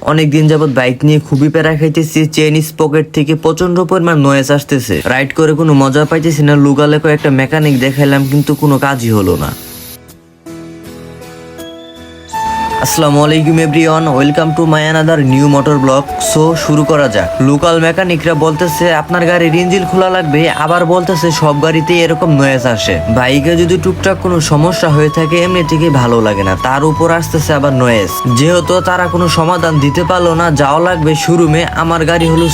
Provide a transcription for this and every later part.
অনেকদিন যাবত বাইক নিয়ে খুবই প্যারা খাইতেছি। চেইন পকেট থেকে প্রচন্ড পরিমাণ নয়েজ আসতেছে। রাইড করে কোনো মজা পাইতেছি না। লুগালে একটা মেকানিক দেখাইলাম, কিন্তু কোনো কাজই হলো না। আসসালামু আলাইকুম everyone, welcome to my another new motor blog. So শুরু করা যাক। লোকাল মেকানিকরা বলতেছে আপনার গাড়ির ইঞ্জিন খোলা লাগবে, আবার বলতেছে সব গাড়িতে এরকম নয়েজ আসে। বাইকে যদি টুকটাক কোনো সমস্যা হয়ে থাকে এমনি থেকে ভালো লাগে না, তার উপর আসতেছে আবার নয়েজ। যেহেতু তারা কোনো সমাধান দিতে পারলো না, যাওয়া লাগবে শোরুমে। আমার গাড়ি হলো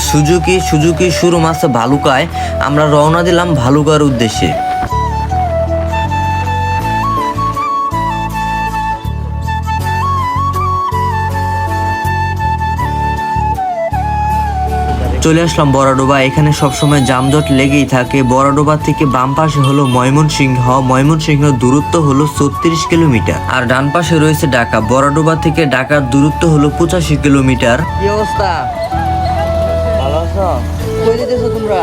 সুজুকি শোরুম আছে ভালুকায়। আমরা রওনা দিলাম ভালুকার উদ্দেশ্যে। চলে আসলাম বড়াডোবা। এখানে সবসময় যানজট লেগেই থাকে। বড়াডোবা থেকে বাম পাশে হলো ময়মনসিংহ দূরত্ব হলো 36 কিলোমিটার, আর ডান পাশে রয়েছে ঢাকা। বড়াডোবা থেকে ঢাকার দূরত্ব হলো 85 কিলোমিটার। কি অবস্থা? ভালো আছো? কই যেতেছো তোমরা?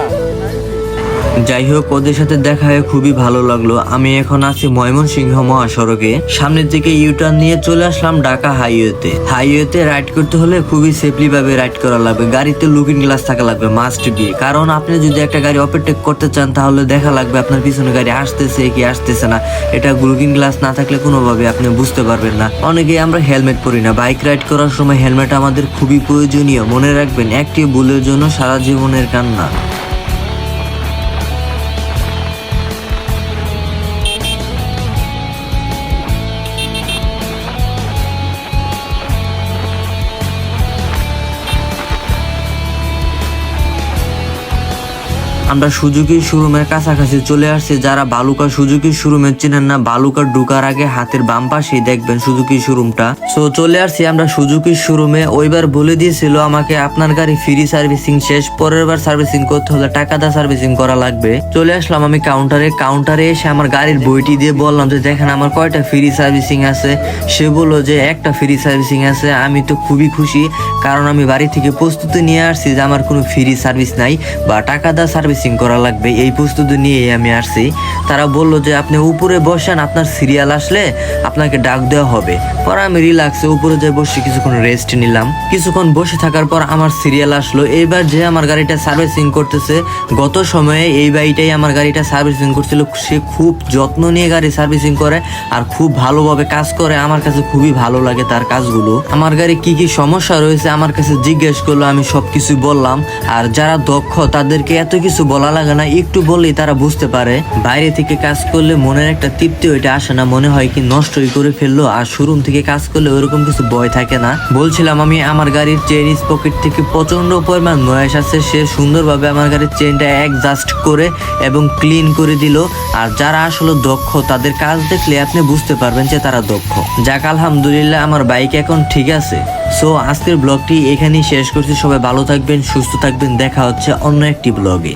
যাই হোক, ওদের সাথে দেখা হয়ে খুবই ভালো লাগলো। আমি এখন আছি ময়মনসিংহ মহাসড়কে। সামনের দিকে ইউটার্ন নিয়ে চলে আসলাম ঢাকা হাইওয়েতে রাইড করতে হলে খুবই সেফলি ভাবে রাইড করা লাগবে। গাড়িতে লুকিং গ্লাস থাকা লাগবে, মাস্ট বি। কারণ আপনি যদি একটা গাড়ি ওভারটেক করতে চান তাহলে দেখা লাগবে আপনার পিছনে গাড়ি আসতেছে কি আসতেছে না। এটা লুকিং গ্লাস না থাকলে কোনোভাবে আপনি বুঝতে পারবেন না। অনেকেই আমরা হেলমেট পরি না। বাইক রাইড করার সময় হেলমেট আমাদের খুবই প্রয়োজনীয়। মনে রাখবেন, একটি ভুলের জন্য সারা জীবনের কান্না। আমরা সুজুকি শোরুমের কাছাকাছি চলে আসছি। যারা বালুকা সুজুকি শোরুমে চেনেন না, বালুকা ঢুকার আগে হাতের বাম পাশে দেখবেন সুজুকি শোরুমটা। সো চলে আসছি আমরা সুজুকি শোরুমে। ওইবার বলে দিয়েছিল আমাকে আপনার গাড়ি ফ্রি সার্ভিসিং শেষ, পরের বার সার্ভিসিং করতে হলে টাকা দিয়ে সার্ভিসিং করা লাগবে। চলে আসলাম আমি কাউন্টারে এসে আমার গাড়ির বইটি দিয়ে বললাম যে দেখেন আমার কয়টা ফ্রি সার্ভিসিং আছে। সে বললো যে একটা ফ্রি সার্ভিসিং আছে। আমি তো খুবই খুশি, কারণ আমি বাড়ি থেকে প্রস্তুতি নিয়ে আসছি যে আমার কোনো ফ্রি সার্ভিস নাই বা টাকা দিয়ে সার্ভিসিং করা লাগবে। এই প্রস্তুতি নিয়ে আমি আসছি। তারা বললো যে আপনি উপরে বসেন, আপনার সিরিয়াল আসলে আপনাকে ডাক দেওয়া হবে। পরে আমি রিল্যাক্সে উপরে যাই বসে কিছুক্ষণ রেস্ট নিলাম। কিছুক্ষণ বসে থাকার পর আমার সিরিয়াল আসলো। এইবার যে আমার গাড়িটা সার্ভিসিং করতেছে, গত সময়ে এই বাইটাই আমার গাড়িটা সার্ভিসিং করছিল। সে খুব যত্ন নিয়ে গাড়ি সার্ভিসিং করে আর খুব ভালোভাবে কাজ করে। আমার কাছে খুবই ভালো লাগে তার কাজগুলো। আমার গাড়ি কি কি সমস্যা রয়েছে আমার কাছে জিজ্ঞেস করলো, আমি সবকিছু বললাম। আর যারা দক্ষ তাদেরকে এত কিছু বলা লাগে না, একটু বললেই তারা বুঝতে পারে। বাইরে থেকে কাজ করলে মনের একটা তৃপ্তি ওইটা আসে না, মনে হয় কি নষ্টই করে ফেললো। আর শোরুম থেকে কাজ করলে ওইরকম কিছু ভয় থাকে না। বলছিলাম আমি আমার গাড়ির চেইন পকেট থেকে প্রচন্ড পরিমাণ নয়েজ আছে। সে সুন্দরভাবে আমার গাড়ির চেইনটা অ্যাডজাস্ট করে এবং ক্লিন করে দিল। আর যারা আসলে দক্ষ তাদের কাজ দেখলে আপনি বুঝতে পারবেন যে তারা দক্ষ। যাক, আলহামদুলিল্লাহ আমার বাইক এখন ঠিক আছে। সো আজকের ব্লগটি এখানেই শেষ করছি। সবাই ভালো থাকবেন, সুস্থ থাকবেন। দেখা হচ্ছে অন্য একটি ব্লগে।